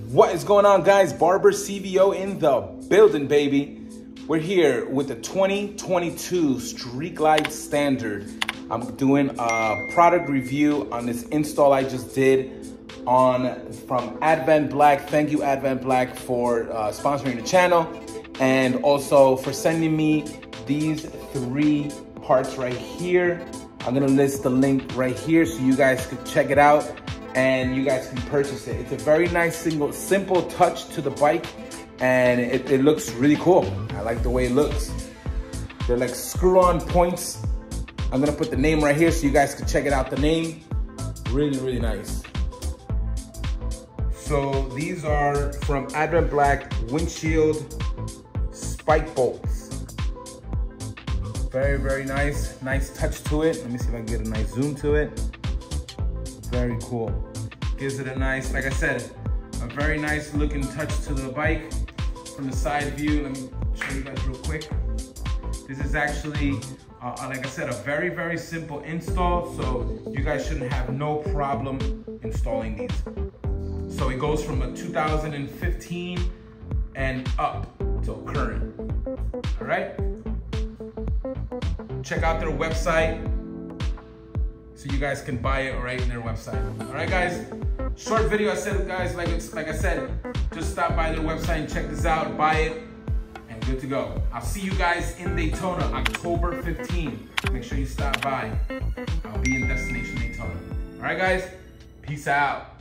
What is going on, guys? Barber CVO in the building, baby. We're here with the 2022 Street Glide Standard. I'm doing a product review on this install I just did from Advanblack. Thank you, Advanblack, for sponsoring the channel, and also for sending me these 3 parts right here. I'm gonna list the link right here so you guys can check it out and you guys can purchase it. It's a very nice simple touch to the bike, and it looks really cool. I like the way it looks. They're like screw-on points. I'm gonna put the name right here so you guys can check it out, the name. Really, really nice. So these are from Advanblack Windshield spike bolts. Very, very nice. Nice touch to it. Let me see if I can get a nice zoom to it. Very cool. Gives it a nice, like I said, a very nice looking touch to the bike. From the side view, let me show you guys real quick. This is actually, like I said, a very, very simple install, so you guys shouldn't have no problem installing these. So it goes from a 2015 and up till current, all right? Check out their website so you guys can buy it right in their website. All right, guys? Short video, I said, guys, like I said, just stop by their website and check this out, buy it, and good to go. I'll see you guys in Daytona, October 15. Make sure you stop by. I'll be in Destination Daytona. All right, guys? Peace out.